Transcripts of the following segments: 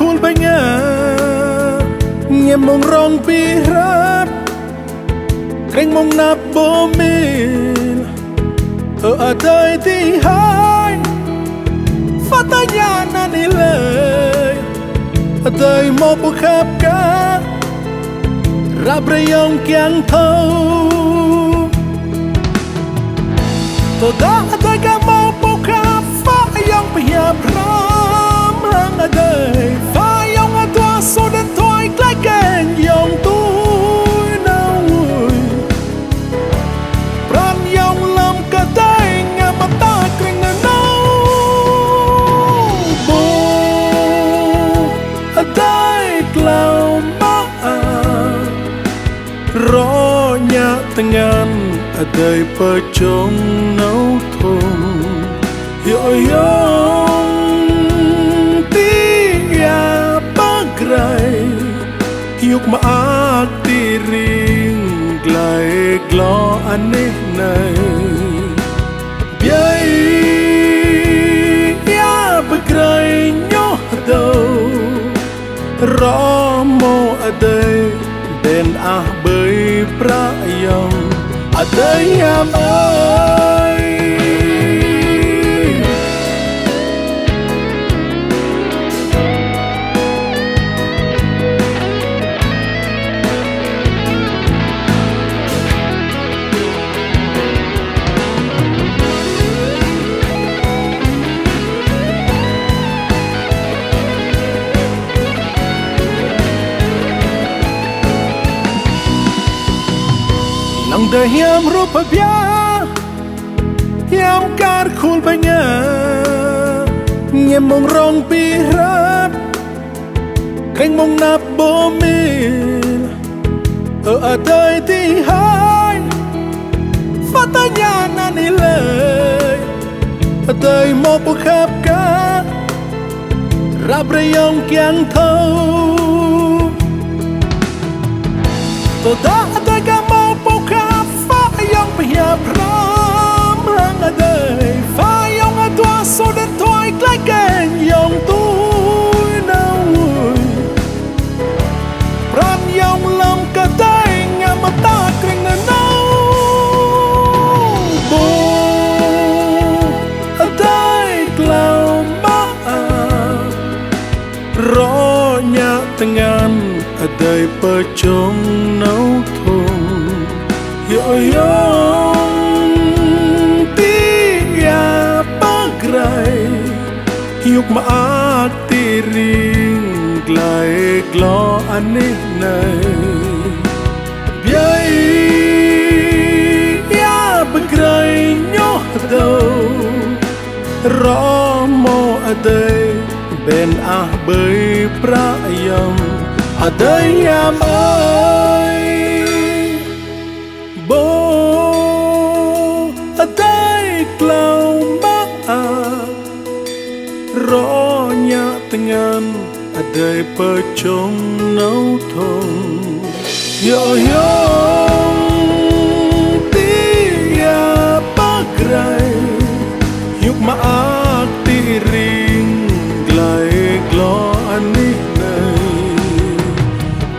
cool banyak nyemong rong pirat kring mong nabomin adai ti hai fatanya na nilai adai mo bukhap ka rabrayong kyang thâu toda adai ka mo bukhap fayong piyap ram hang adai fayong adwa so den toy klai keng yong tôi nau pran yong lam ka dai ngam ta kring na nau bo adai klau ma ro nya tengan adai pechong nau thong yo yong tia bagrai yuk ma tiring glai glo aneh nai biai ya bagrai nyo do romo adai den bơi prayong adai am ơi Nang dahiam rupa bia Hiam kar cool banyak nyemong rong pirat kring mong nabomin adai ti hai fatanya na nilai adai mo bukhap ka rabrayong kyang thâu toda adai ka mo bukhap fayong piyap ram hang adai fayong adwa so den toy klai keng yong tôi nau pran yong lam ka dai ngam ta kring na nau bo adai klau ma ro nya tengan adai pechong nau thong yo yong tia bagrai yuk ma tiring glai glo aneh nai biai ya bagrai nyo do romo adai ben bơi prayong adai am ơi bo adai klau ma ro nya tengan adai pechong nau thong yo yong tia bagrai yuk ma tiring glai glo aneh nai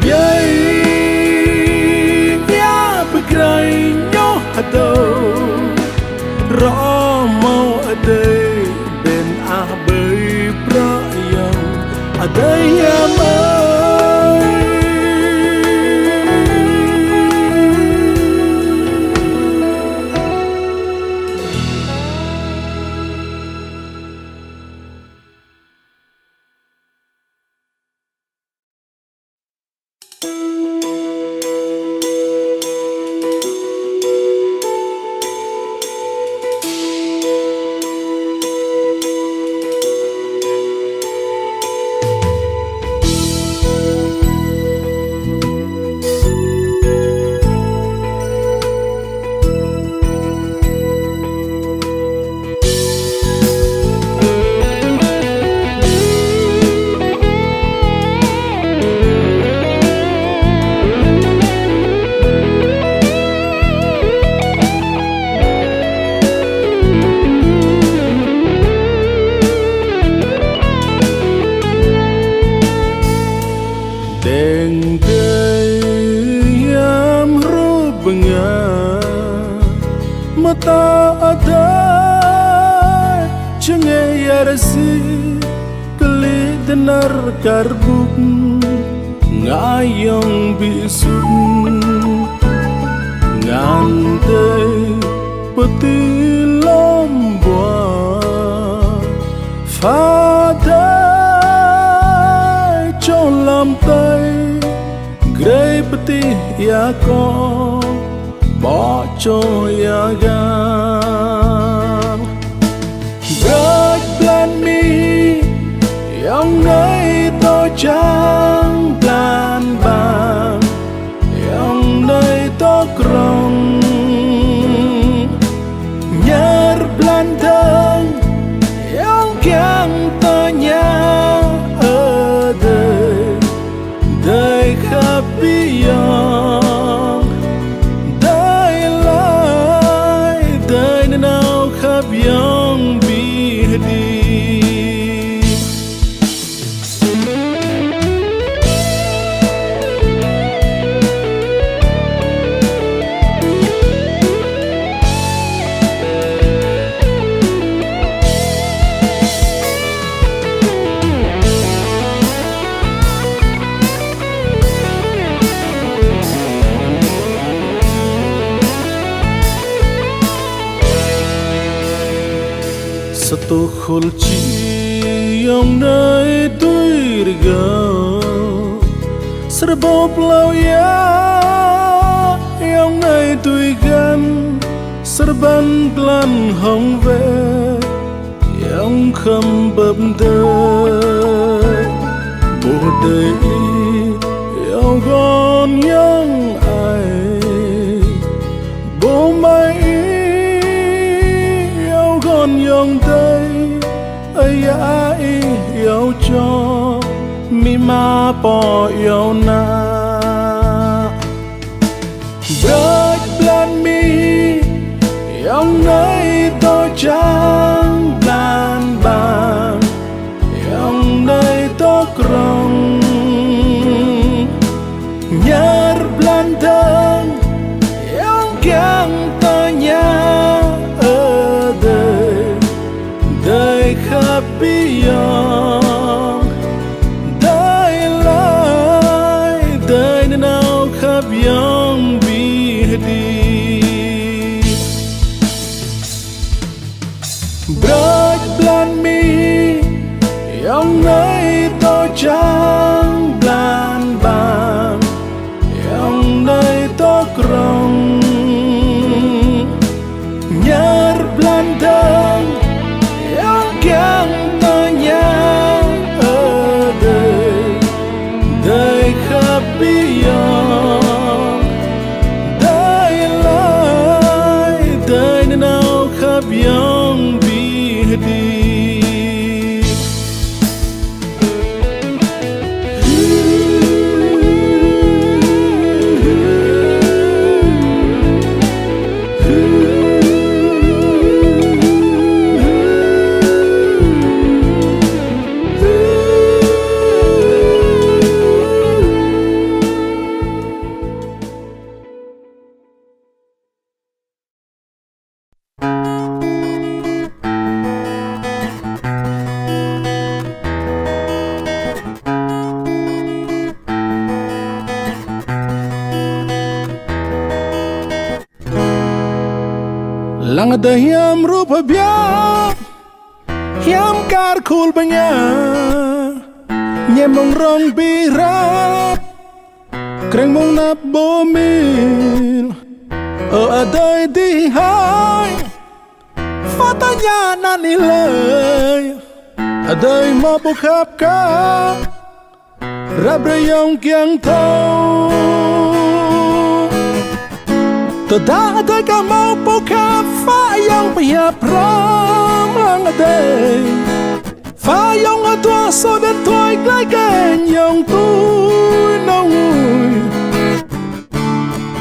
biai ya bagrai nyo do romo adai ben bơi prayong adai am ơi ta ada Cenge yarasi Kali denar karbuk Ngayong bisun Ngantai peti lomboa Fadai chon lam tay Grey peti ya ko Bỏ cho ya gang Break plan mi Yang nơi tôi chẳng plan bàn Yang nơi tôi krong Nhar plan thân Yang kiang tôi nhá ở đời Đời khắp beyond Đời lại Đời nào khắp yang bi đi Satu khulci yang nơi tôi gỡ Serba pulau ya yang nơi tôi gan Serban glan hong ve yang khâm bập đời Bộ đời yang gon yang ai Bộ mai yang đây ai ai yêu cho mi ma po yêu na break plan mi yang nơi tôi chẳng plan bàn yang nơi tôi krong nhar plan thân yang kiang tôi nhá Đời khắp beyond Đời lại Đời nào khắp yang bi đi Break plan mi Yang nơi tôi chẳng plan bàn Yang nơi tôi krong Nhar plan thân Yang tôi nhá ở đời Đời khắp beyond Đời lại Đời nào khắp yang bi đi Lang ada hiam rupa biak Hiam kar kul banyak Nyemong rong birat Kreng mong nap bomil Adai di hai Fatanya na nilai Adai mabukap ka Rabrayong kiang tau Tada ada ka mau buka Fayong pihak pram lang aday Fayong atua so dan tuai glai gen Yang tui nangui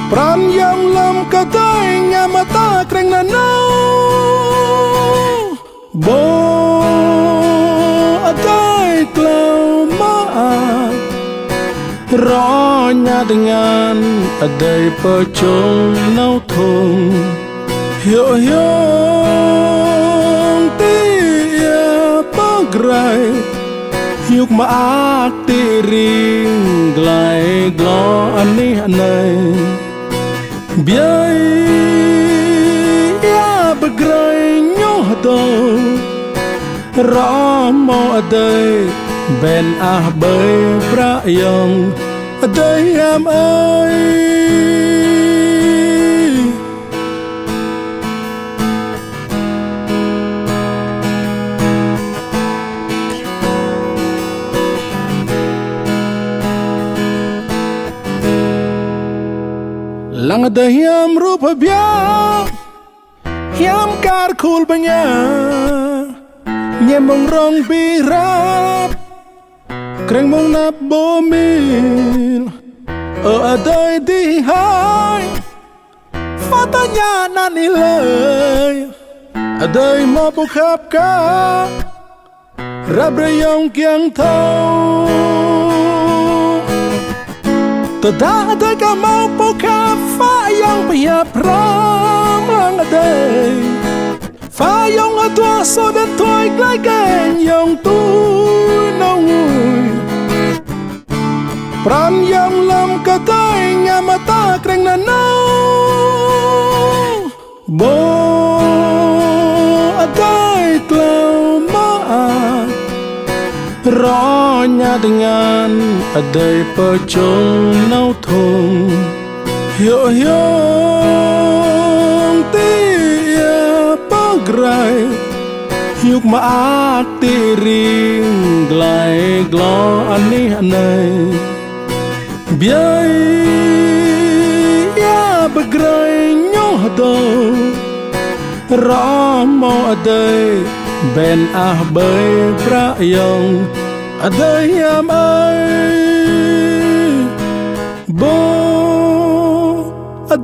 Pram yang lam katay nga mata kreng na nau Bo aday klau maat Ronya dengan adai pocong nau thong hiểu hiong tia bơ grai hiu mà tì riêng lại lo anh này biai ya bơ grai nhớ đâu rõ mò đây bên bơi pra yong đây em ơi lang ada hiam rupa biar hiam kar cool banyak nyemong rong birap kreng mong nap bomil ở đây đi hai fatanya nani lời ở đây mà bốc khắp cả rap rayong kiang thâu ta đã thấy cả mau bốc khắp phá yang bây pram lang ở đây phá yang ở tua số đất thôi cái kênh yang tu nông pram yang lam katai ngamata kreng na nau bo adai klau ma ronya dengan adai pecong nau thong hiểu hiong tia pagrai hiuk ma tì riêng lại lo anh này biai ya bagrai nhớ đâu rõ mò đây bên bơi pra yong đây em ơi bo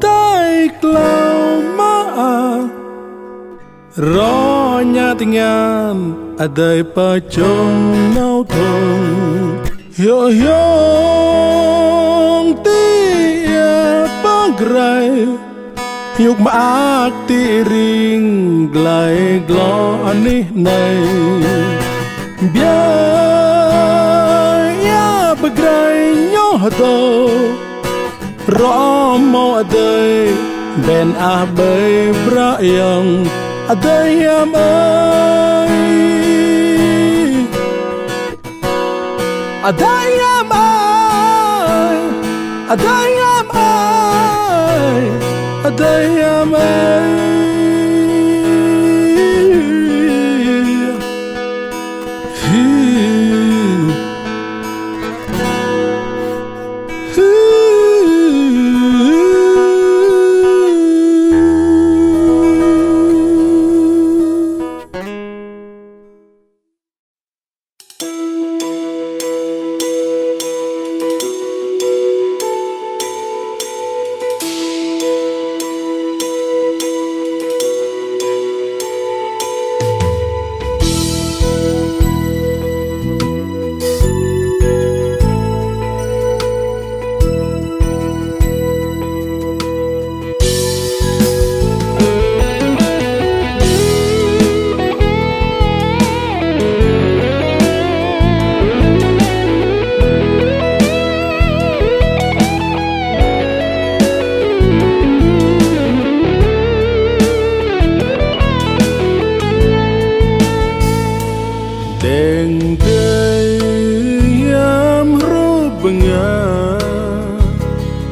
đây klau ma rõ nhà tingan đây pacong nau thong hiểu hiong tia pagrai hiuk ma tì riêng lại lo anh này biar ya bagrai nhớ đâu rõ mò đây bên bơi pra yong đây em ơi đây em ơi đây em ơi đây em ơi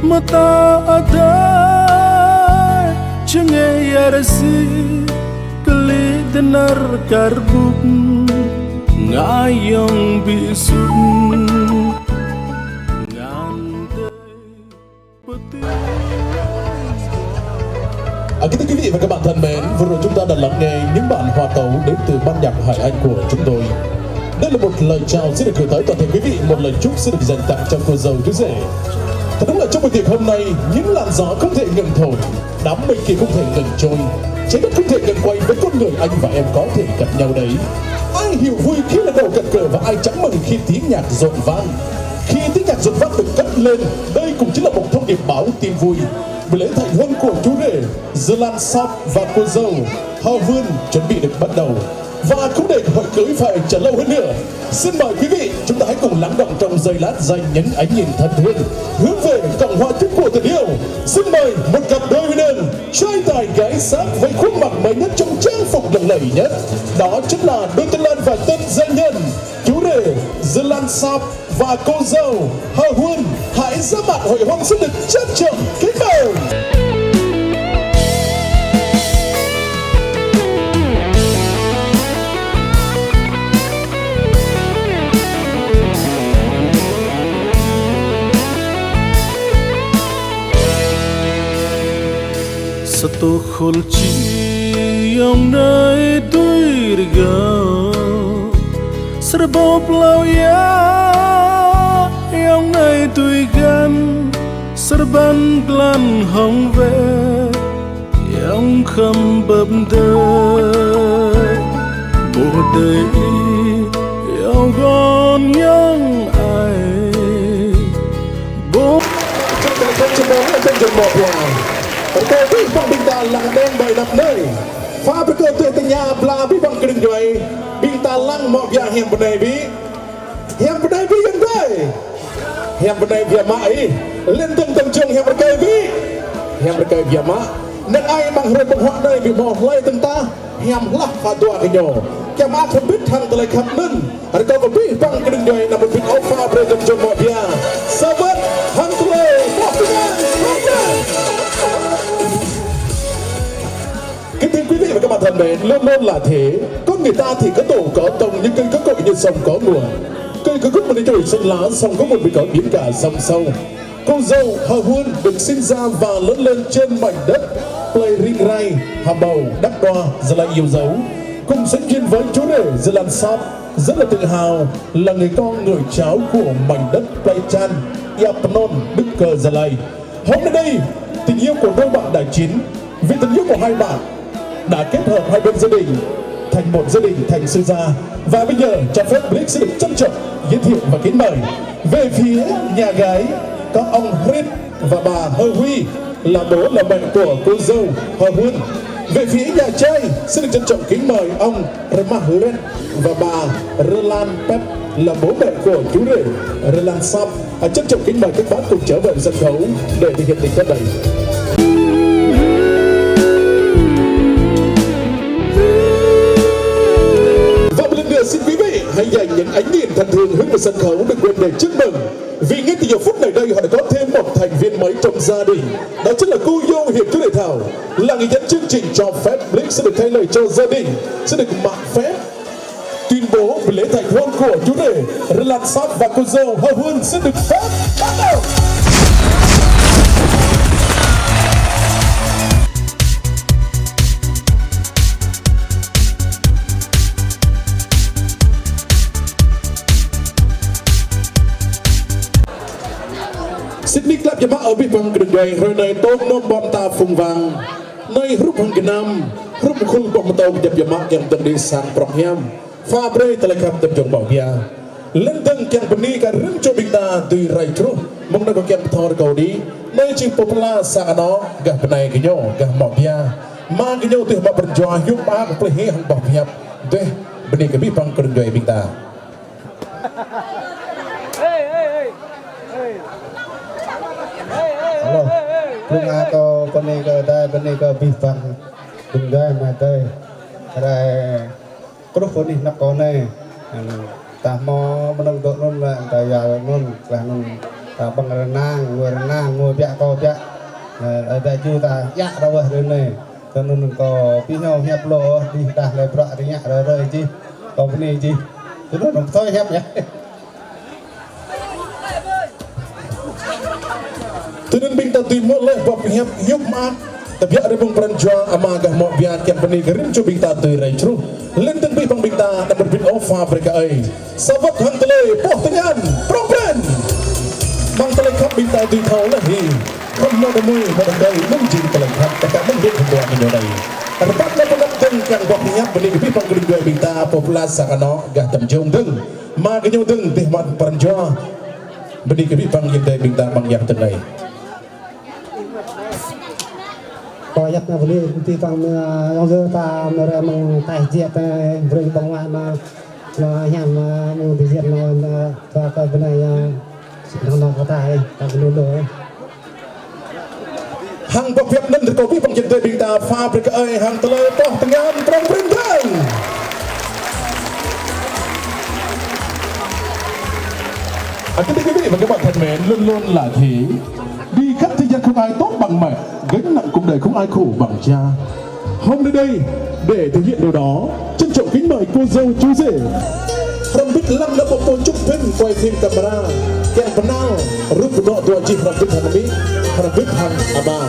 mata ada cengayarasi keli tenar karbuk ngayong bisun Kính thưa quý vị và các bạn thân mến, vừa rồi chúng ta đã lắng nghe những bản hòa tấu đến từ ban nhạc Hải Anh của chúng tôi. Đây là một lời chào xin được gửi tới toàn thể quý vị, một lời chúc xin được dành tặng cho cô dâu chú rể. Thật đúng là trong buổi tiệc hôm nay, những làn gió không thể ngừng thổi, đám mây kia không thể ngừng trôi, trái đất không thể ngừng quay với con người anh và em có thể gặp nhau đấy. Ai hiểu vui khi là đầu cận cờ và ai chẳng mừng khi tiếng nhạc rộn vang. Khi tiếng nhạc rộn vang được cất lên, đây cũng chính là một thông điệp báo tin vui. buổi lễ thành hôn của chú rể Zealand Shop và cô dâu Hao Vươn chuẩn bị được bắt đầu. Và không để hội cưới phải chờ lâu hơn nữa, xin mời quý vị chúng ta hãy cùng lắng động trong giây lát dành những ánh nhìn thân thương hướng về cộng hòa thức của tình yêu. Xin mời một cặp đôi bên đường trai tài gái sắc với khuôn mặt mới nhất trong trang phục lộng lẫy nhất, đó chính là đôi tân lang và tân doanh nhân chú rể Zealand Shop và cô dâu Hao Vươn. Hãy ra mặt hội hôn xin được trân trọng kính mời. Satu kunci yang naik tuirga serba pelauya yang naik tuigan serban glan hong ve yang kembab dai bodai yang gon yang ai bo Perkara bang bintang lang đen bày đập nơi pha perkara tu từ nhà bla bí bang kering juai bintang lang mau biar hem benai bí yang đây hem benai biar mai lên tung tung chung hem perkara biar mak nên ai mang hơi bang hoa đây bị mò lay tung ta hem lah pha tua cái nhỏ cái mak không biết thằng tây khắp nên perkara có bí bang kering juai nak berpikir alpha berjam jam mau biar sahabat hang tây kính thưa quý vị và các bạn thân mến, luôn luôn là thế. Con người ta thì có tổ có tông, nhưng cây có cội như sông có nguồn. Cây có gốc một đỉnh trồi xanh lá, sông có một bị có biến cả sông sâu. Cô dâu Hao Vươn được sinh ra và lớn lên trên mảnh đất Plei Ring Rai, Hà Bầu, Đắc Đoa, Gia Lai yêu dấu. Cùng sinh duyên với chú rể Zealand Shop, rất là tự hào là người con người cháu của mảnh đất Plei Chan, Yapnon, Đức Cơ, Gia Lai. Hôm nay đây, tình yêu của đôi bạn đã chín. Vì tình yêu của hai bạn đã kết hợp hai bên gia đình thành một gia đình thành sư gia. Và bây giờ cho phép Blix sẽ được trân trọng giới thiệu và kính mời về phía nhà gái có ông Rit và bà Hơ Huy là bố là mẹ của cô dâu Hao Vươn. Về phía nhà trai xin được trân trọng kính mời ông Remahlet và bà Roland Pep là bố mẹ của chú rể Zealand Shop. Trân trọng kính mời các bác cùng trở về sân khấu để thực hiện tình kết này. Xin quý vị hãy dành những ánh nhìn thân thương hướng về sân khấu đừng quên để chúc mừng vì ngay từ giờ phút này đây họ đã có thêm một thành viên mới trong gia đình, đó chính là cô dâu Hiệp chú Đại Thảo là người dẫn chương trình. Cho phép Blix sẽ được thay lời cho gia đình sẽ được mạn phép tuyên bố buổi lễ thành hôn của chú rể Zealand Shop và cô dâu Hao Vươn sẽ được phép bắt đầu. Sydney Club Jemaah ở bên bằng đường dây rồi này tôn nôm bom ta phùng vàng nơi rút hàng Việt Nam rút khung bom tàu nhập Jemaah yang terdiri sang program Fabre Telegram terjong bảo bia lên tầng yang beni ka rim cho bita tui rai tru mong nak kian thor kau di nơi chim popular sang nó gah benai kenyo gah bảo bia ma kenyo tu ma berjuang yuk ma ko pleh hang bảo bia deh beni ka bi bang đường dây bita. Lung ako pani ko dai pani ko bifang dung dai ma dai rai kru poni nak ko nei ta mo menang dok non la ta ya non la non ta bang renang ngồi bia ko bia ta ju ta ya ra wa re nei cho nên có pi nhau hẹp lo đi ta le bra đi nhá rồi chi ko pani chi tu nó thôi hẹp nhá. Tunan bintang tim mo leh bab hiap hiup mak tapi ada pun peranjuang amagah mo biar kian peni gerim cu bintang tu rai cru lenteng bi bang bintang dan berbin ofa mereka ai sahabat hang tele poh tengan propen bang tele kap bintang tu thau lah hi không mo demui mo dai mung jing tele kap tak mung dit ko ni dai Tempat na pendatang kang waktunya beli bang gerim dua bintang popular sakano gah tamjung deng ma genyong deng teh mat peranjuang beli bang yang dai bintang bang yang tenai. Banyak na boleh di tang yang ta mereka mengtajik beri bangwa na yang mengdijiat na apa benar yang nong kata tak dulu. Hang bọc Việt Nam được có vi bằng dân tây bình ta pha bực ơi hàng tơ lơ to từng ngàn trong bình thường. Kính thưa quý vị và các bạn thân mến, luôn luôn là thế. Đi khắp thế gian không ai tốt bằng mẹ, gánh nặng cuộc đời không ai khổ bằng cha. Hôm nay đây để thể hiện điều đó, trân trọng kính mời cô dâu chú rể. Rambut lam dapat pojok pen quay phim kamera yang kenal rup dok tua cik rambut hanami rambut hang ama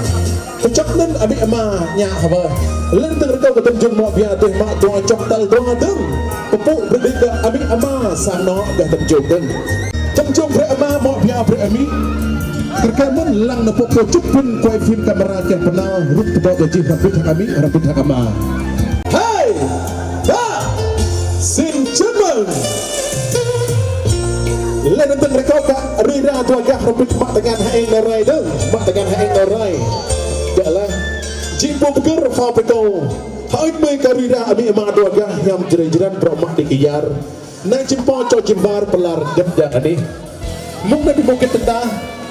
pecak nen abi ama nya haba len teng rekau ketem jun mo bia teh mak tua cok tal tua adeng pepuk berdeka abi ama sano gah tem jong bre ama mo bia bre ami kerkamen lang dapat pojok pen quay phim kamera yang kenal rup dok tua cik rambut hanami rambut hang ama. Hai da xin chúc mừng lên đến từng rekau kak rira tua gah rambut mak dengan haeng norai deng mak dengan haeng norai jalan jimpo beger fa peko haik me karira ami ma tua gah yang jeran promak dikiyar na jimpo cho jimbar pelar dep ani mung nabi bukit tenda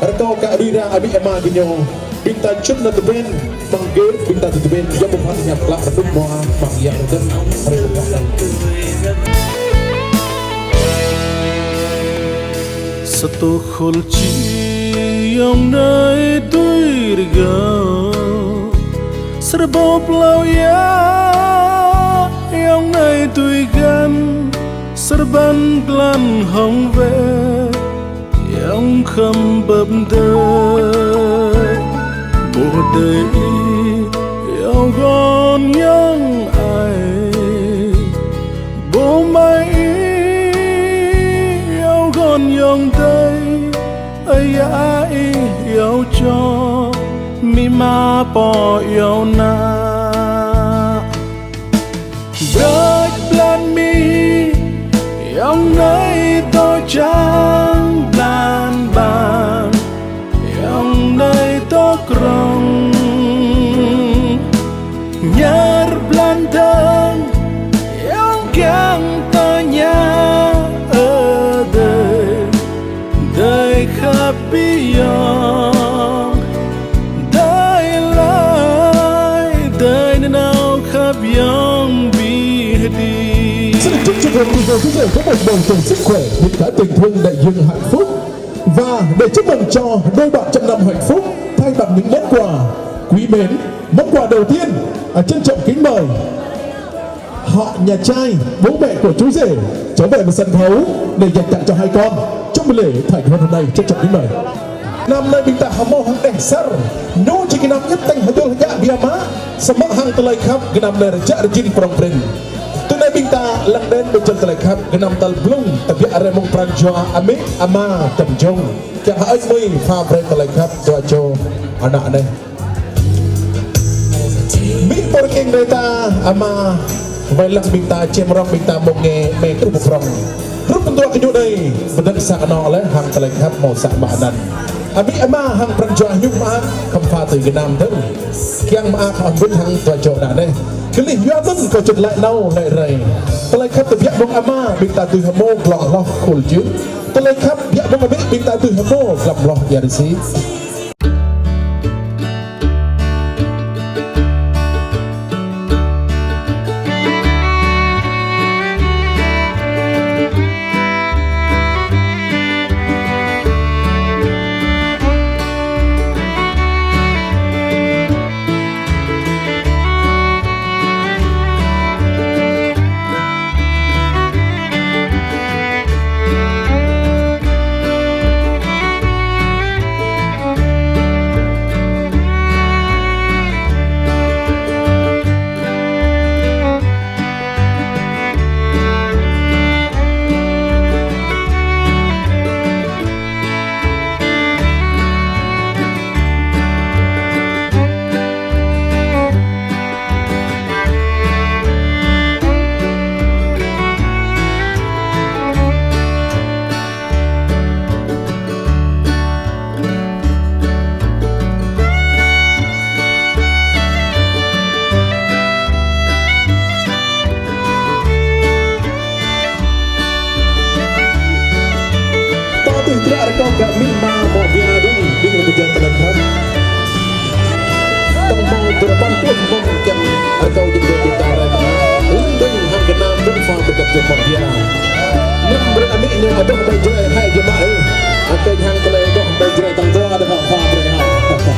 rekau kak rira ami ma ginyo binta chut na teben mangge binta teben ya bukan nya pelak reduk moa mak yang den satu khulci yang naik tuirga serba pelauya yang naik tuigan serban glan hong ve yang khambab dai bodai yang gon yang ai bo mai yang đây ai ai yêu cho mi ma po yêu na break plan mi yang nay to chang plan ban yang nay to krong nyar plan dan yang kyang tanya Biyang Dai lai Dai nào khắp yang bihdi. Xin được chúc cho cô dâu chú rể có một bầu trời sức khỏe, những cả tình thương đại dương hạnh phúc. Và để chúc mừng cho đôi bạn trăm năm hạnh phúc, thay bằng những món quà quý mến. Món quà đầu tiên trân trọng kính mời họ nhà trai, bố mẹ của chú rể trở về một sân khấu để dành tặng cho hai con trong buổi lễ thành hôn hôm nay. Trân trọng kính mời. Năm nay mình ta hamo hang dasar no jika namanya teng hadul ja biama semak hang telai khap genam ler ja rejin prongpring tunai mình ta lang den betul telai khap genam tal blung tapi are mong pranjo ame ama temjong ja haai mui fa bre telai khap tua jo anak ne mi porking data ama Baiklah minta cemrong minta monge me tu bukrong. Rup bentuk kenyuk dai bedak sakno le hang telai khap mau sak makanan. Abi ama hang pranjo nyuk ma kam pha tu genam tu. Kiang ma kha bun hang tua jo na ne. Kelih yo mun ko chut lai nau lai rai. Telai khap tu biak bong ama minta tu hamo glok loh kul ju. Telai khap biak bong abi minta tu hamo glap loh yarisi. Putra Arko kami mau biadung di kemudian telah mau berapa pun mungkin atau juga kita rela lindung hanggenam dan faham dekat jemaah dia nombor kami ini ada berjerai hai jemaah atau yang telah doh berjerai tanggung ada faham mereka.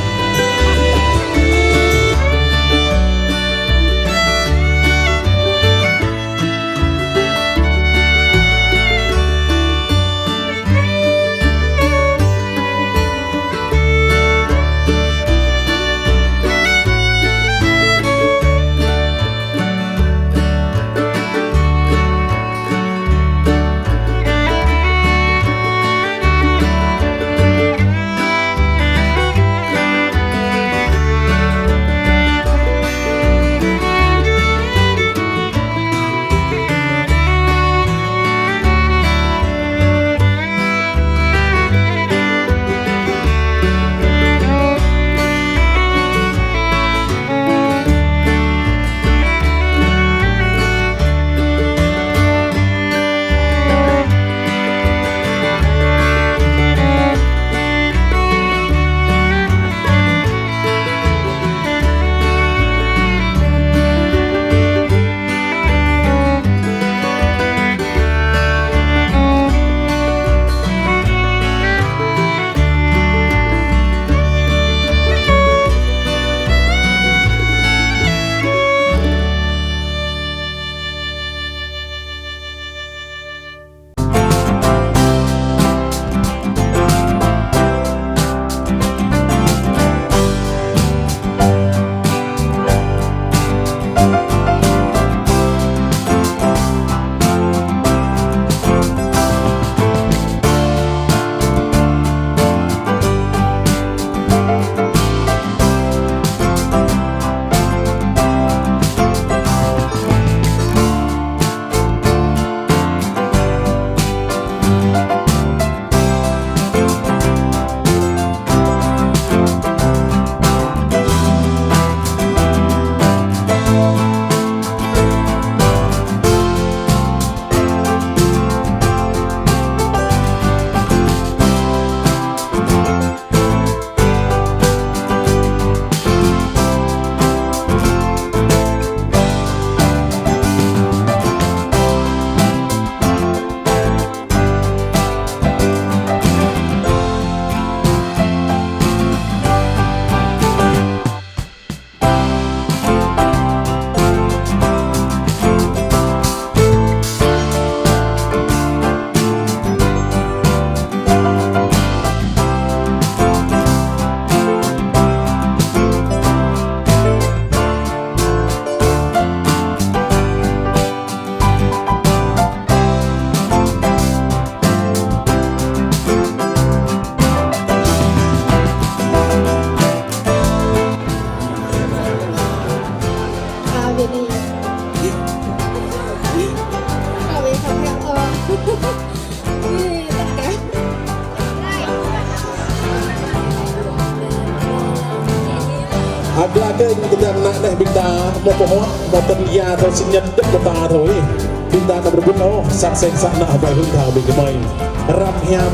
Ada kita nak dah benda mau pohon mau terlihat atau sinyal dek kota thôi benda nak berguna saksen sana abai hunta bagaimai ram hiam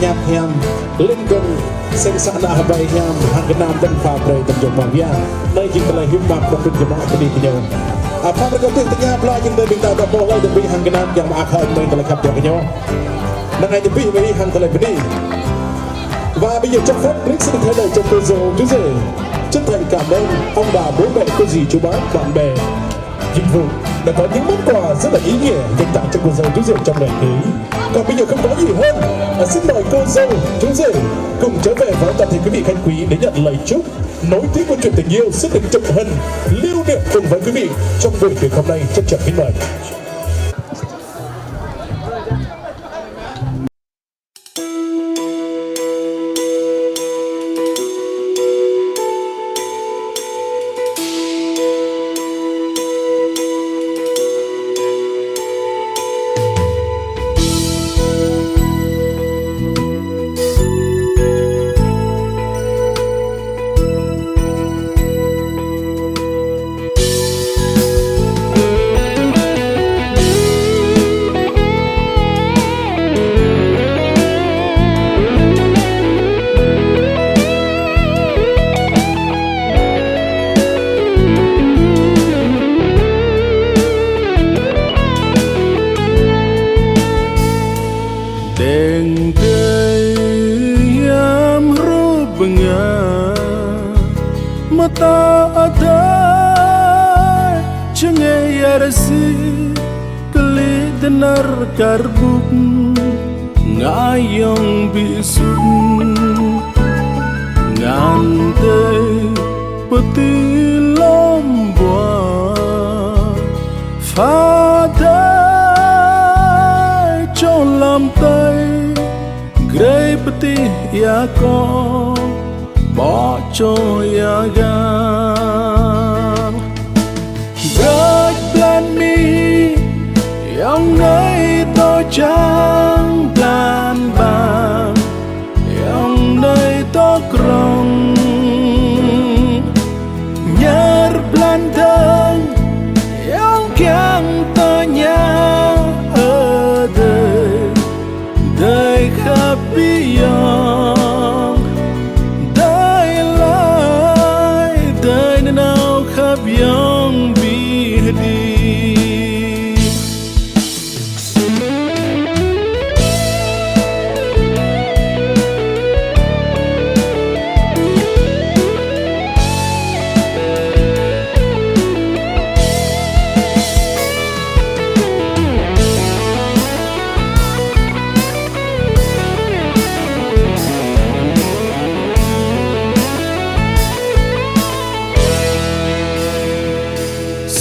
nyap hiam lingkung sen sana abai hiam hanggenam dan fabrai terjemah dia naik kita lagi mak berpun jemaah beli kinyo apa mereka tu tanya belajar dari benda ada boleh dari hanggenam yang akan main terlekat dia kinyo dengan lebih dari hang terlekat và bây giờ trong phút click sẽ thay đổi trong cơ dầu chú rể chân thành cảm ơn ông bà bố mẹ cô dì chú bác bạn bè dịch vụ đã có những món quà rất là ý nghĩa dành tặng cho cô dâu chú rể trong ngày cưới. Còn bây giờ không có gì hơn xin mời cô dâu chú rể cùng trở về với toàn thể quý vị khách quý để nhận lời chúc nối tiếp câu chuyện tình yêu sẽ được chụp hình lưu niệm cùng với quý vị trong buổi tiệc hôm nay. Trân trọng kính mời. day yam rubanga mata ada cenge yarasi kali denar karbuk ngayong bisun ngandai peti lombwa phadai chon lam tay grey peti ya ko bỏ cho ya ga break plan me yang ngày tôi chẳng plan bàn yang nơi tôi krong nhar plan thân yang kiang ta nhà ở đời khắp beyond đời lại đời nào khắp beyond bi đi.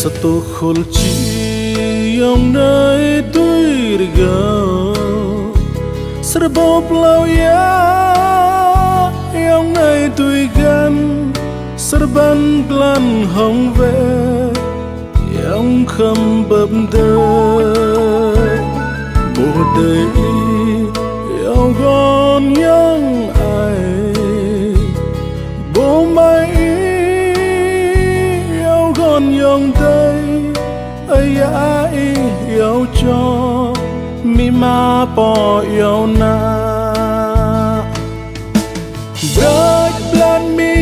Satu khulci yang nơi tôi gào serba pelau ya yang nơi tôi gan serban glan hong ve yang kham bập đời bộ đời yang gon yang ai bộ mai yang đây ai ai yêu cho mi ma po yêu na break plan me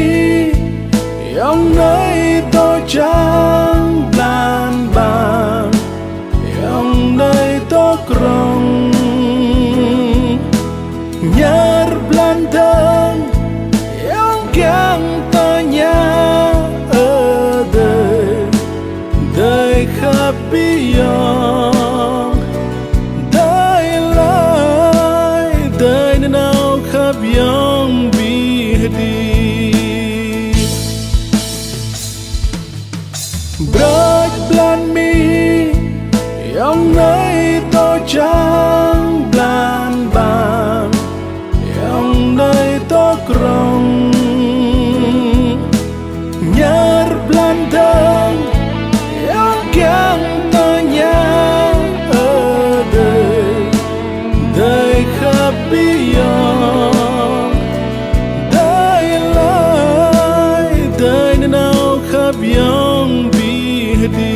yang ngày tôi chẳng plan bàn yang ngày tôi krong nhar plan thân yang kiang ta nhà đời khắp beyond đời lại đời nào khắp beyond bi đi break plan me yang ngày tôi chẳng plan bàn yang ngày tôi krong nhar plan thân yang ta nhà ở đời khắp beyond đời lại đời nào khắp beyond bi đi.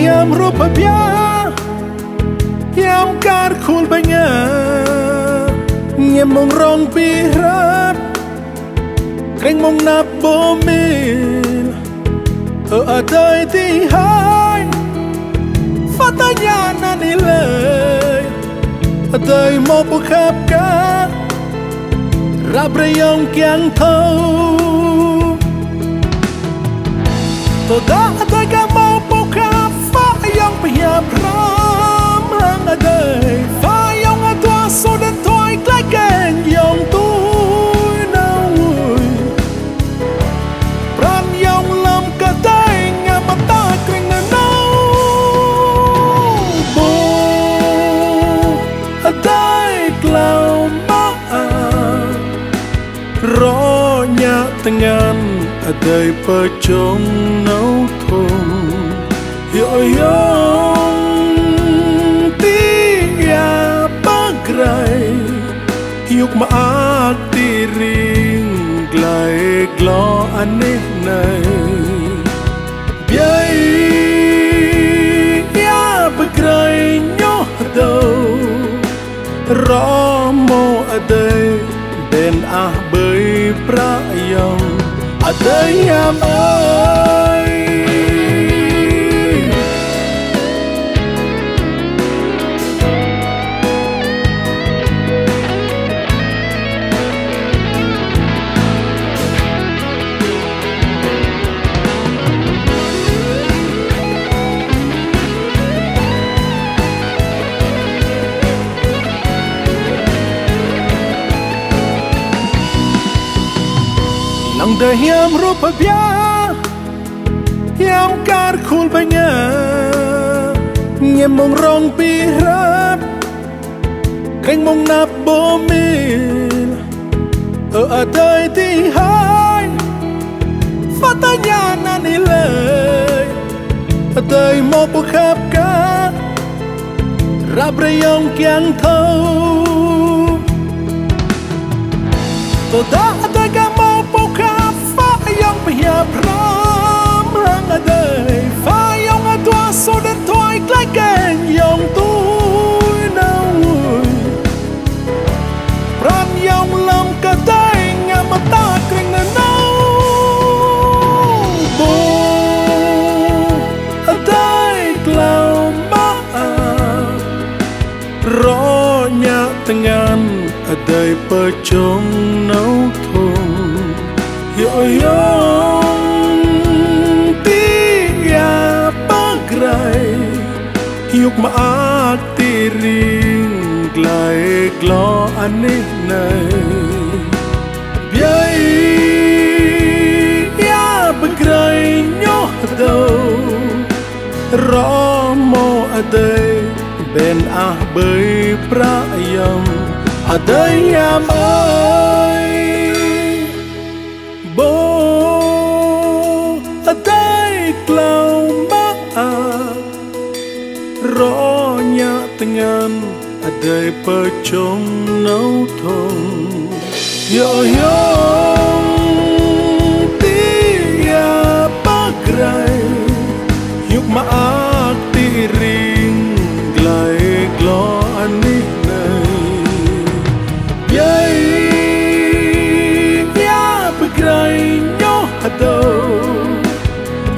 Yam rupa bia yam kar khul banya nyem mong rong pi rat kring mong nap bomil ở đời thì hai phát ta nhà na đi lời ở đời một bộ khắp cả rap rayong kiang thâu tôi đã tới cả một bộ khắp yang pihak ram lang ada fa yang atua so dan toy klaken yang tu naui pran yang lam ka dai nga mata kring na nau đời vợ chồng nấu thùng hiểu yong tia bagrai hiuk ma tiring glai glo aneh này biai ya bagrai nyoh đâu Romo adai ben bơi prayong adai am ơi Lang dah hiam rupa biar hiam kar khul banyak nyemong rong pirap keng mong nap bomil adai ti hai fatanya nanilai adai mo bukhap ka rabrayong kyang thâu to da adai ka mo Yang pihak ram lang adai Fa yang atua so dan toy like gang yang tui naui Pran yang lam kadai ngam ta kring na nau Bo adai klau ma Ro nya tengan adai pechong nau thung Yoyong tia bagrai hiuk ma tiring glai glo aneh này biai ya bagrai nyoh đâu Romo adai ben bơi prayong adai am ơi Bo adai klau ma ro nya tengan adai pechong nau thong yoyong tia bagrai hiuk ma tiring glai glo aneh này yai bagrai nyoh đâu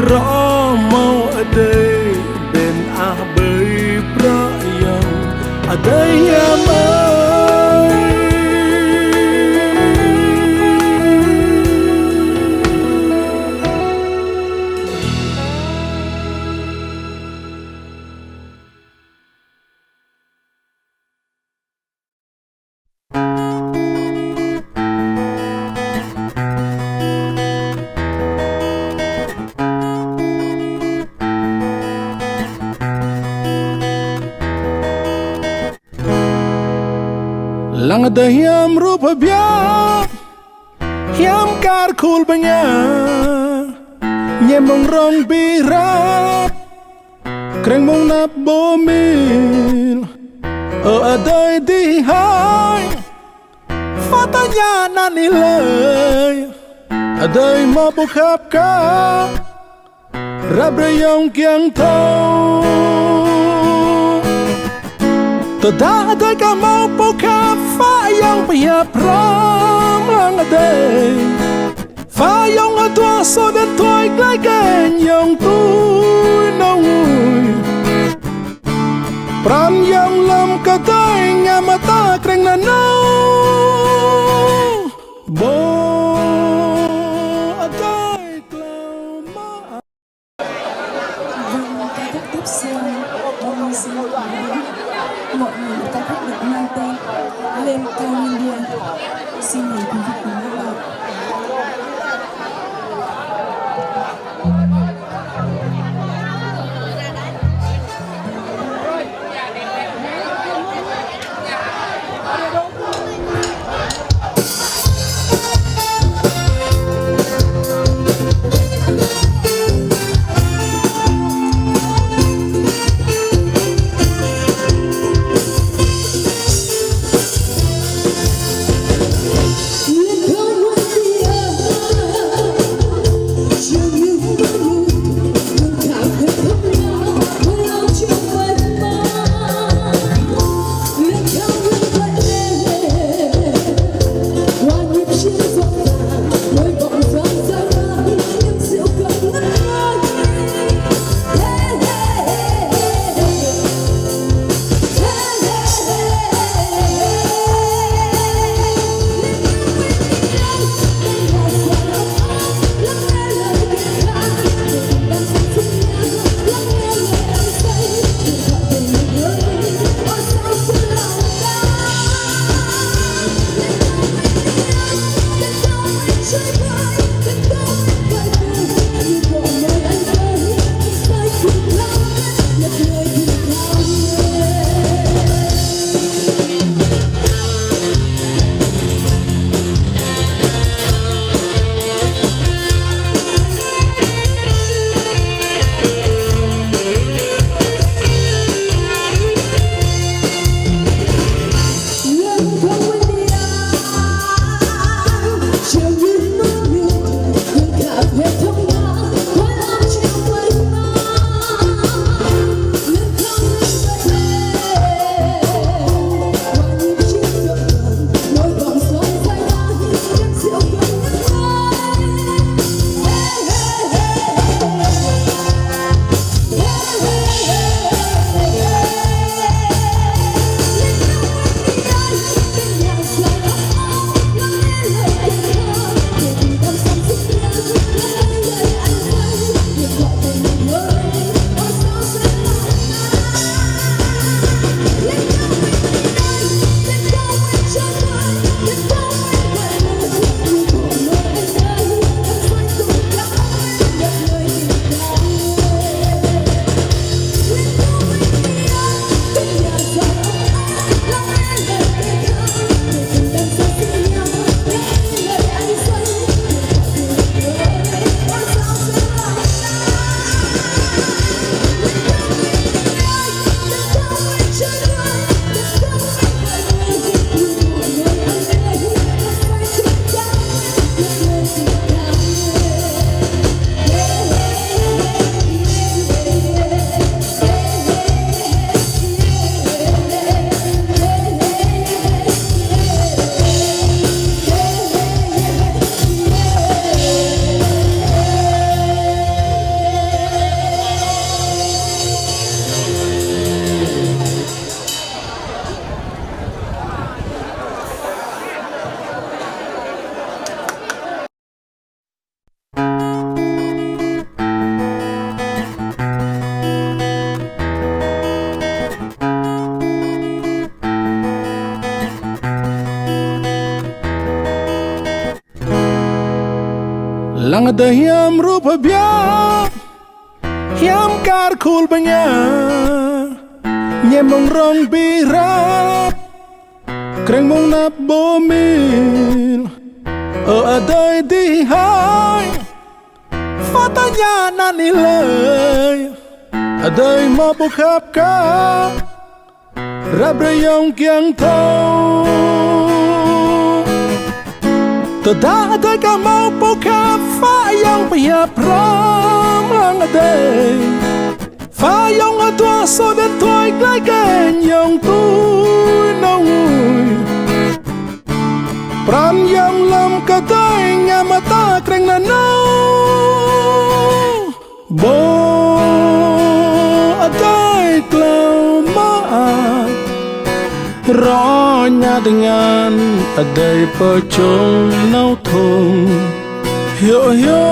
rõ mau adai ben bơi prayong adai am ơi Lang ada hiam rupa biar hiam kar khul banyak nyemong rong birap kreng mong nap bomil adai di hai fatanya nanilai adai mo bukhap ka rabrayong kyang thâu Tada adai ka mau bukhap fa yang pihak ram lang adai Fa yang atua so dan toy glai gang yang tui naui Pran yang lam kadai ngam ta kreng na nau Bo adai klau ma Vâng, ca khúc tiếp theo Ông xin mọi người ca khúc được mang tên Lên cao India. Xin mời quý vị cùng các bạn. Lang ada yang rupa biar yang kar cool banyak nyemong rong birap kreng mong nap bomil adai di hai fatanya nanilay adai mabukap ka rabrayong kyang tau tada adai ka mau bukap fayang payapram lang adai fayong atua so den tuai klai ken yong tu nong pram yang lam katai ngamata kreng na nau bo adai klau maat ronya dengan adai pocong nau thung hyo hyo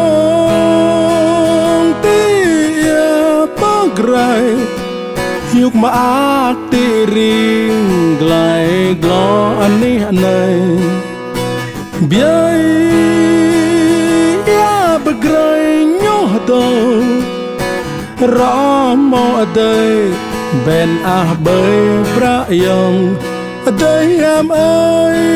tia pagrai yuk maak tiring glai glo ani anai biai ya begrai nyoh do ramo adai ben bay prayong adai am ai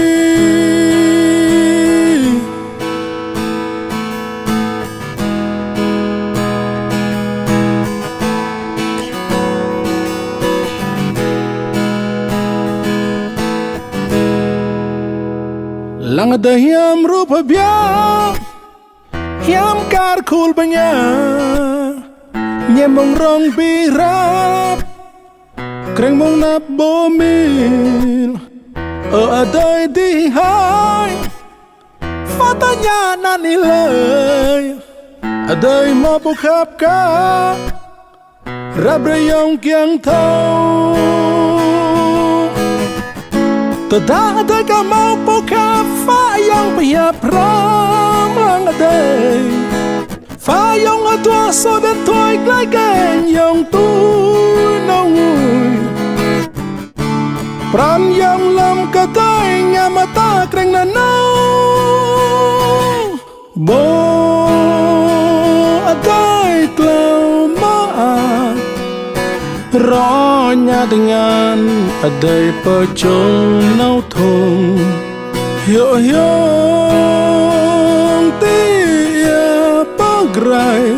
lang ada yang rupa biar yang kar cool banyak nyemong rong birap kreng mong nap bomil adai di hai fatanya nanilay adai mabukap ka rabrayong kyang tau tada adai ka mau bukap fayang payapram lang adai fayong atua so den tuai klai ken yong tu nong pram yang lam katai ngamata kreng na nau bo adai klau maat ronya dengan adai pocong nau thung hyo hyo tia pagrai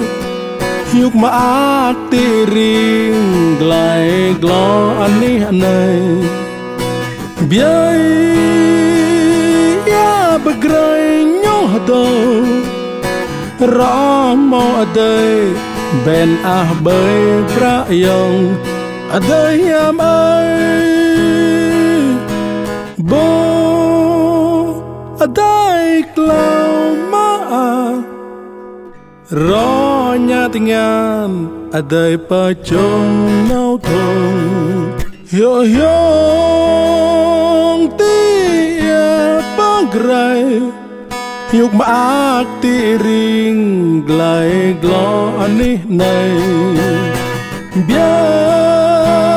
yuk maak tiring glai glo ani anai biai ya begrai nyoh do ramo adai ben bay prayong adai am ai bo adai klau maak ronya dengan adai pacong nau thong hyo hyo tia pagrai yuk maak tiring glai glo ani nai biai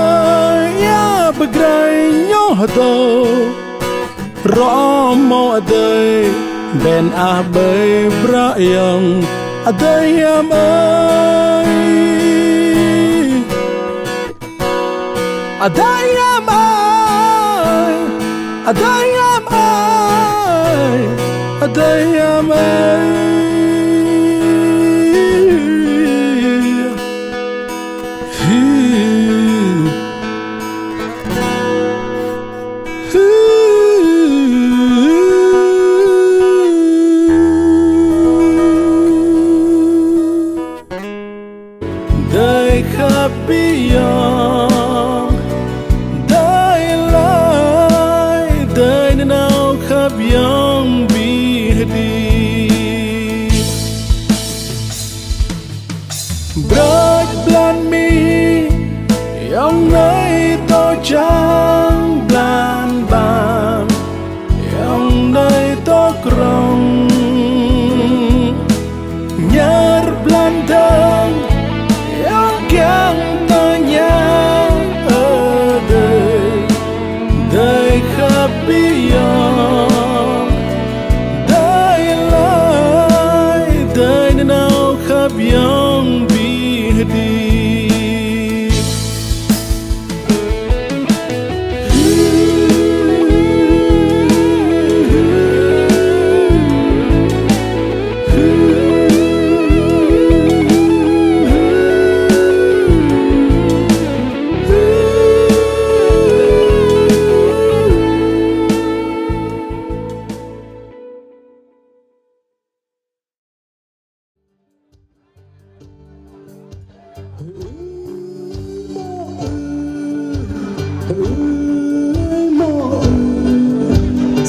ya begrai nyoh do romo adai ben bay prayong adai am ai adai am ai adai am ai adai am ai đời khắp beyond đời lại đời nào khắp beyond bi đi bớt plan mi yang nơi tôi chẳng plan bàn yang nơi tôi krong nhar plan đơn yang tanya đời khắp beyond đời lại đời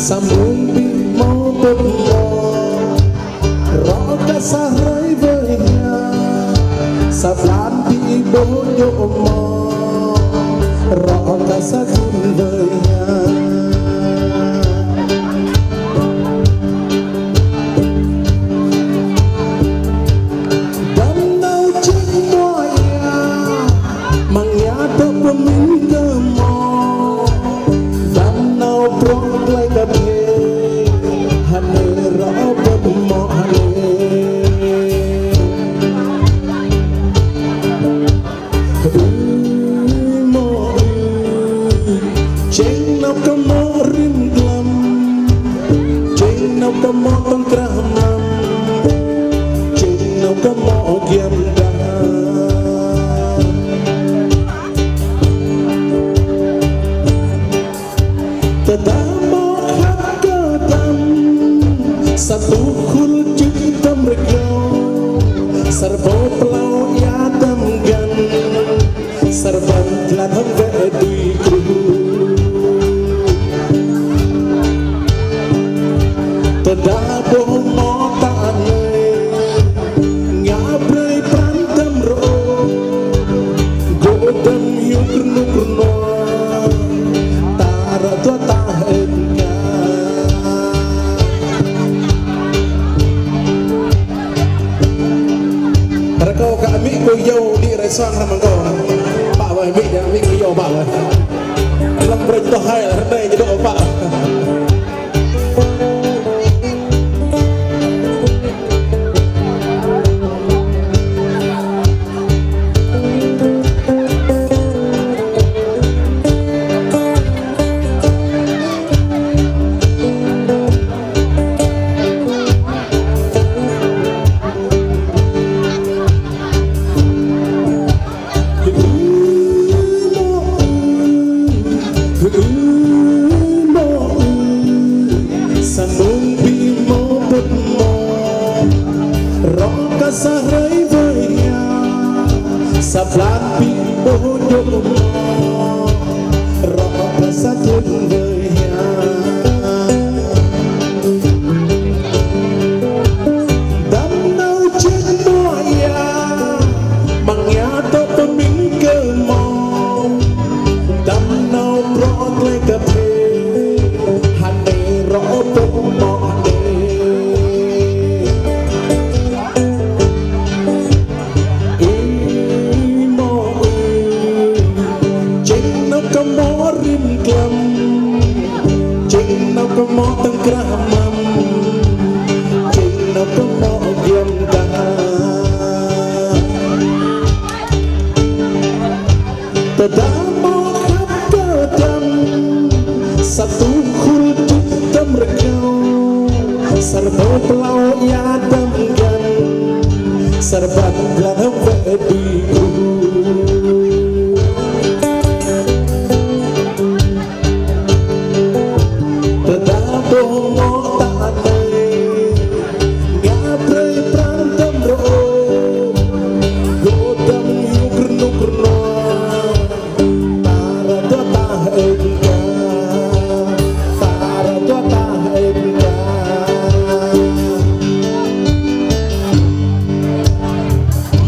Sambung đi mau bật mò rõ cả xa rơi với nhà sạp lan đi bố nhộ mò rõ cả xa khun với nhà đâm đau trên ngoài mang nhà tóc của mình cơ mò đâm đau prong lại gặp hane rõ bật mò hane mò trên nóc có mò rim glam trên nóc có mò tông kram trên nóc có mò giam đá satu kulcuk tamregau serbo pelau ya damgan serban telatang vedui kru tedabo motane ngabrei prantem ro godam yukrnu kurno tara tua tahen kau kami kuyau di restoran ramangkau pak boy mi dan mi kuyau pak boy dalam perintah hai rendah jadi pak sambung bimo bemo rong kasarai vaya saplan bimo jomo rong kasatun vaya dam nau chen moya mangya to pemingke mo dam nau prot like a có mó tăng kramam trên nó có mó giam đá tada mó khắp cơ đam satu kulcuk tamregau serbo pelau ya damgan serban telatang vedui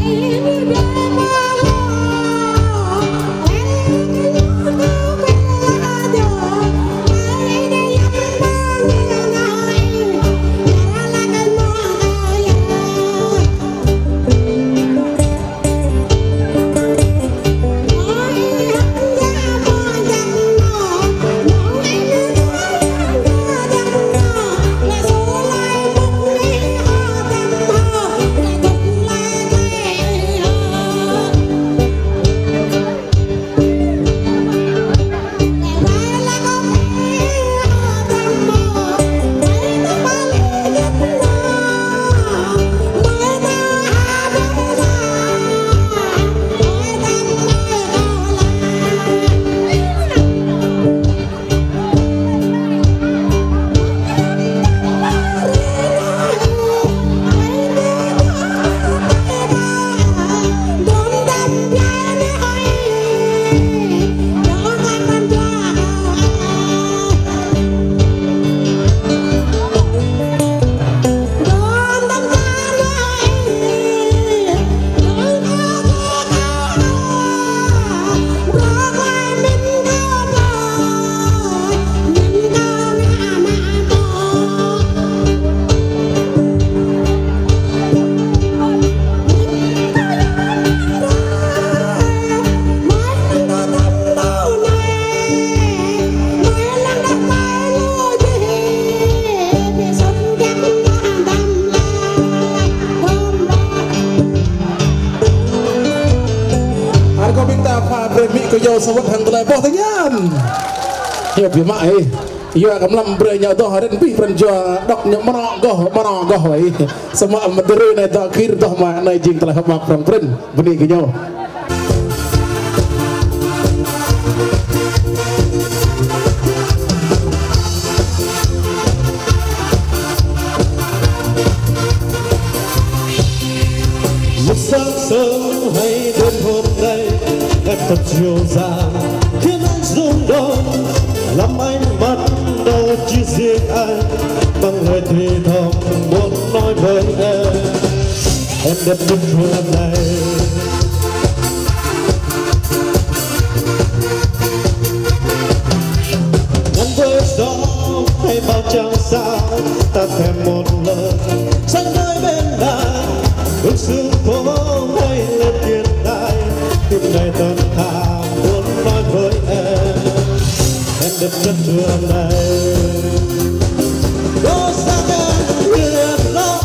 Ini mi ko yo sawat hang tele boh tanyan yo bi mai yo kam lam bre nya to haren pi pran jo dok nya mono goh ai sama madere na ta khir to ma na jing tele hab mak prang pren beni ko yo sáng sớm hay đêm hôm nay em thật dịu dàng khiến anh rung động làm anh mắt đầu chỉ riêng anh bằng lời thì thầm muốn nói với em đẹp như hôm nay ngăn với gió hay bao trăng sao ta thèm một lần xanh nơi bên nàng ước sương phố hay lên thiên đai tim này thật thà muốn nói với em đẹp nhất trưa này có sáng em huyền lắm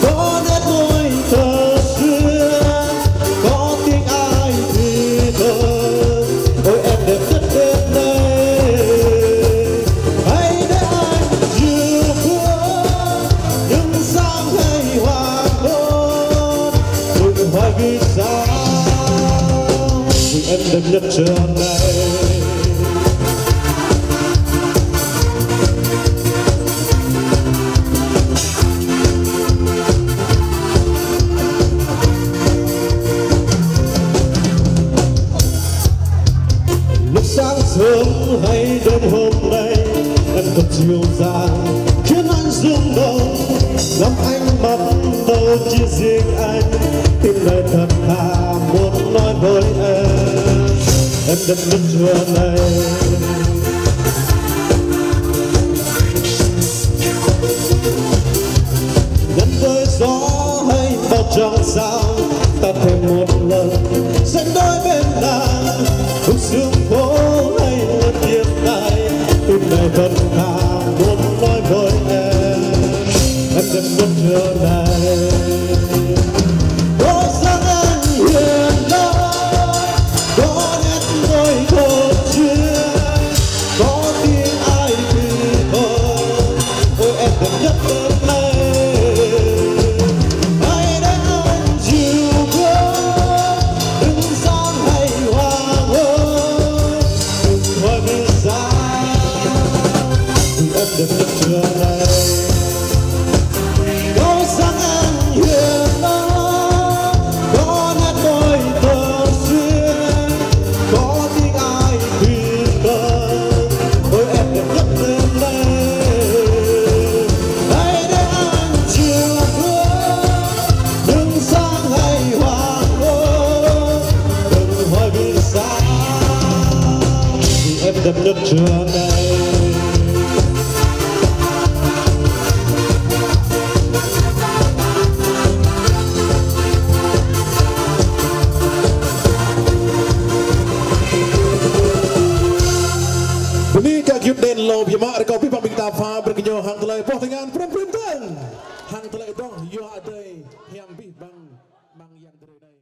có nét môi thơ xưa có tiếng ai thì thơ ôi em đẹp nhất đêm nay hãy để anh dịu buồn những sáng hay hoàng hỏi vì sao vì em đẹp nhất trưa này lúc sáng sớm hay đêm hôm nay em thật dịu dàng khiến anh rung động làm anh bắt đầu chỉ riêng anh tim này thật thà muốn nói với em đẹp nhất trưa này ngăn với gió hay bao trăng sao ta thêm một lần sẽ đôi bên nàng khúc sương phố hay lên thiên đai tim này thật thà muốn nói với em đẹp nhất trưa này có sáng anh huyền lắm có nét môi thơ chưa có tiếng ai thì thơ ôi em đẹp nhất đêm nay hãy để anh dịu buồn đừng sáng hay hoàng hôn đừng hỏi vì sao vì em đẹp nhất trưa này có sáng anh huyền lắm có nét môi thơ xuyên có tiếng ai thì thơ ôi em đẹp nhất đêm nay hãy để anh chiều bước đừng sáng hay hoàng hôn đừng hỏi vì sao vì em đẹp nhất trưa này Yuk den lo bima rekau pipa bingta fa berkenyo hang telai poh dengan prim teng hang telai itu yo adai yang bih bang yang dari dai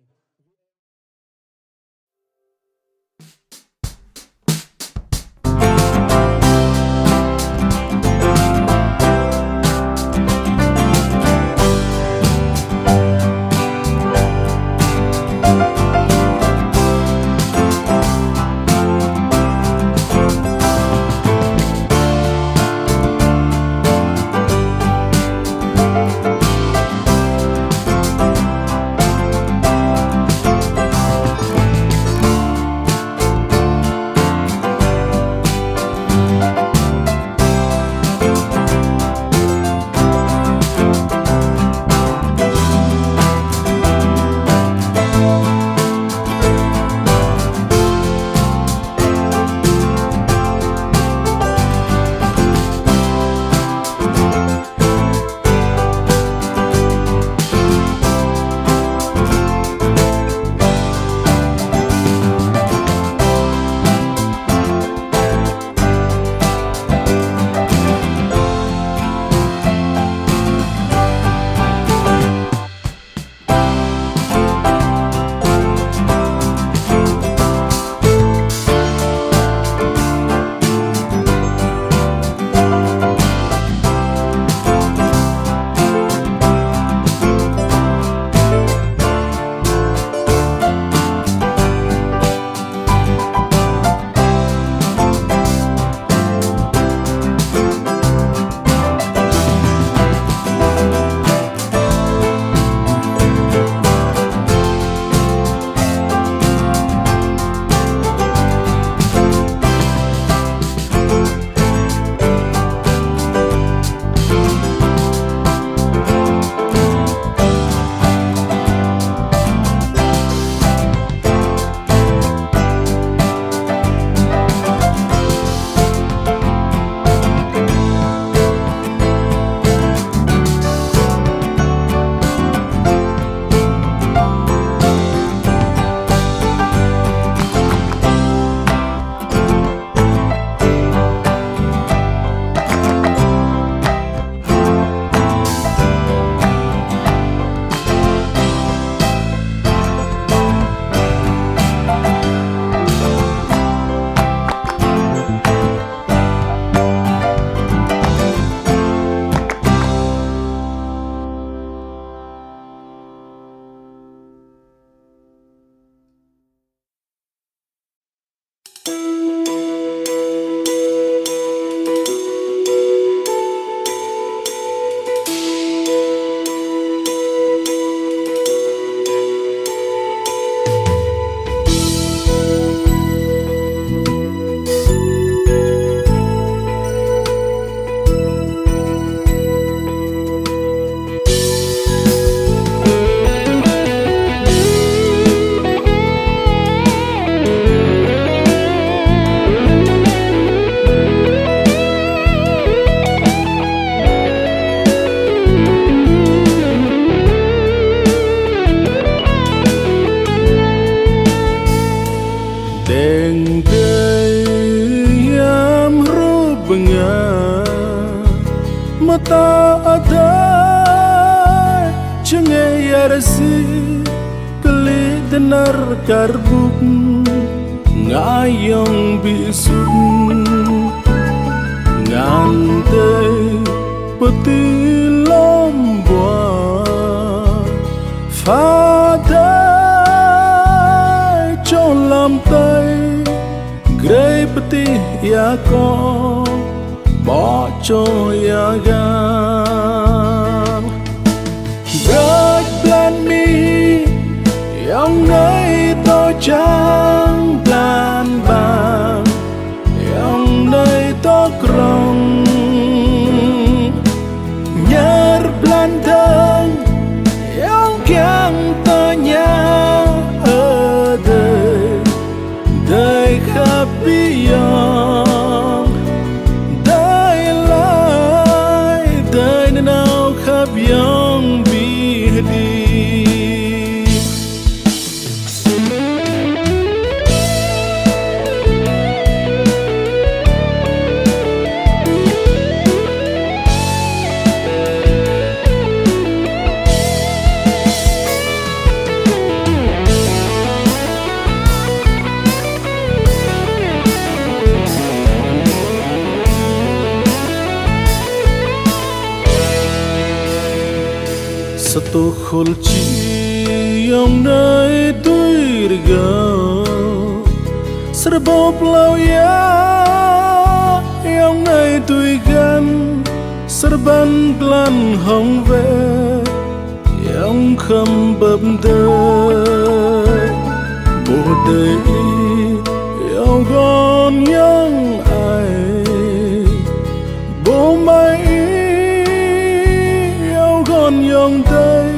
Mata ada cengai yarasi keli tenar karbuk ngayong bisun ngantai peti lombwa fadai colam tay grey peti ya ko bỏ cho ya gan Break plan mi yang nơi tôi chẳng plan bàn yang nơi tôi krong nhar plan thân yang kiang ta nhà ở đời khắp beyond yang bihdi satu khulci yang nơi tôi gào serba pulau ya yang nơi tôi gan serban glan hong ve yang kham bầm đời bộ đời yêu gon yang ai bộ mai yang đây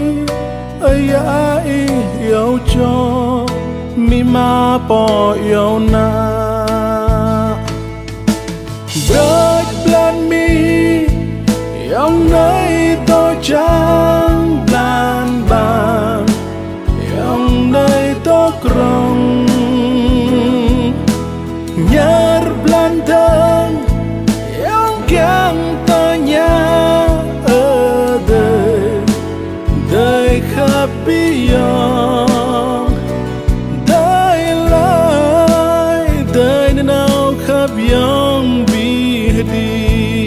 ai ai yêu cho mi ma po yêu na break plan mi yang nơi tôi chẳng plan bàn yang nơi tôi krong nhar plan thân yang kiang ta nhà đời khắp beyond đời lại đời nào khắp yang bihdi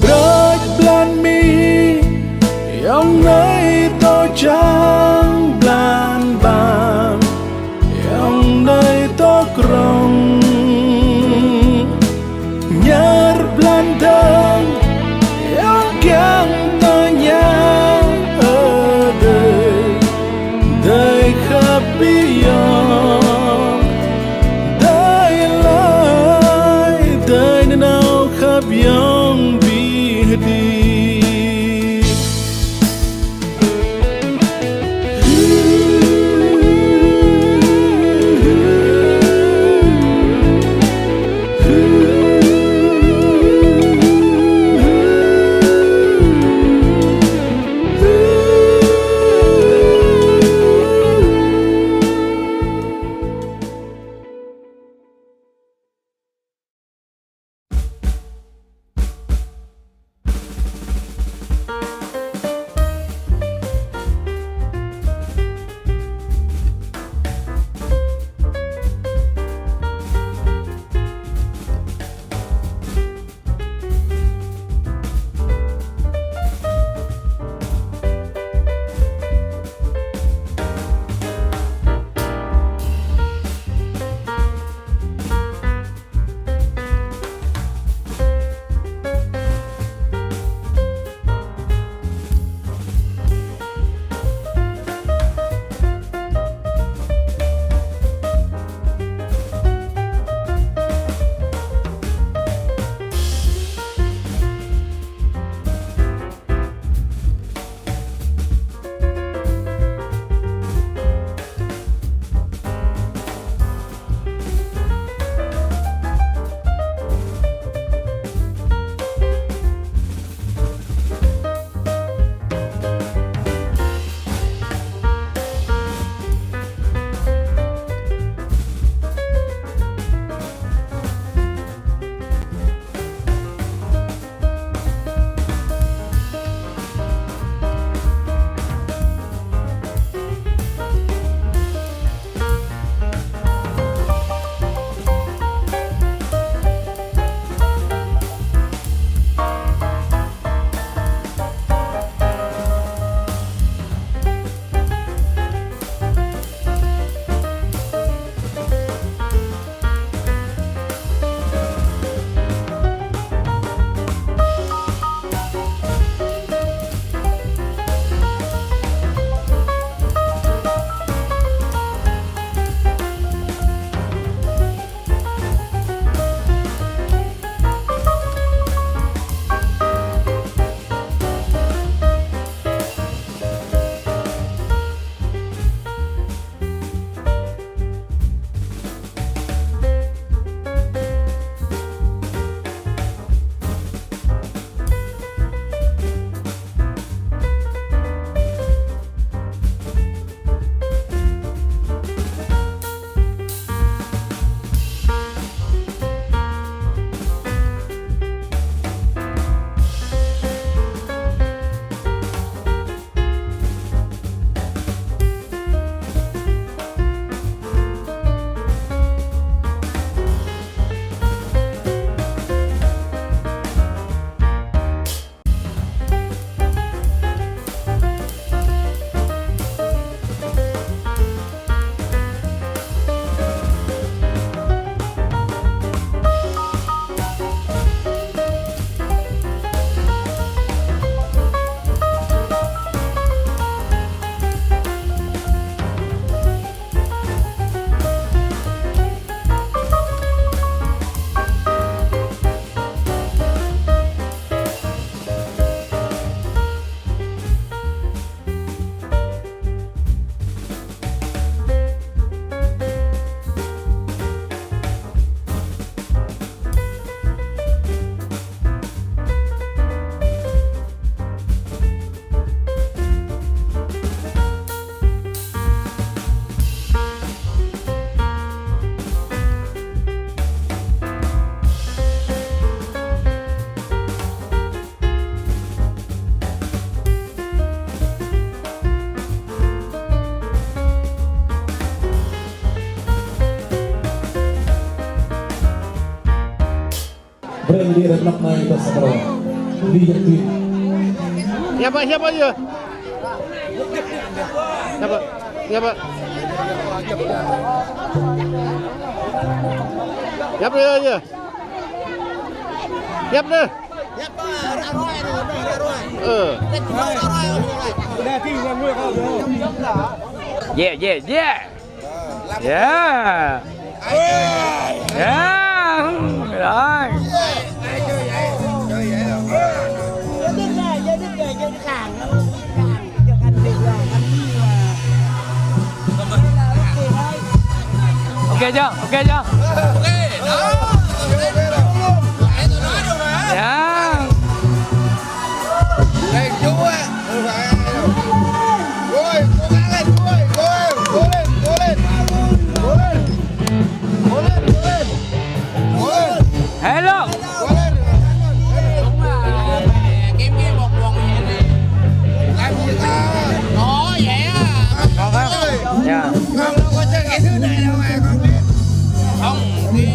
break plan mi yang nơi tôi chẳng plan bàn yang nơi tôi krong nhar plan thân yang tanya ada day khắp beyond day lại day nào khắp yang bihdi di renok naik ke sekolah di yang Siapa ya? Siapa? Siapa ya? Siap deh. Yeah. Rồi. Ok chưa? Ok chưa? Ok. Dạ. Đây chú ạ. Rồi, cố gắng lên chú ơi. Cố lên. Hello. Kiếm một quần vậy nè. Làm gì ta? Ồ vậy á. Còn không? Dạ. Con đâu có chơi cái thứ này đâu mà con biết. Không, đi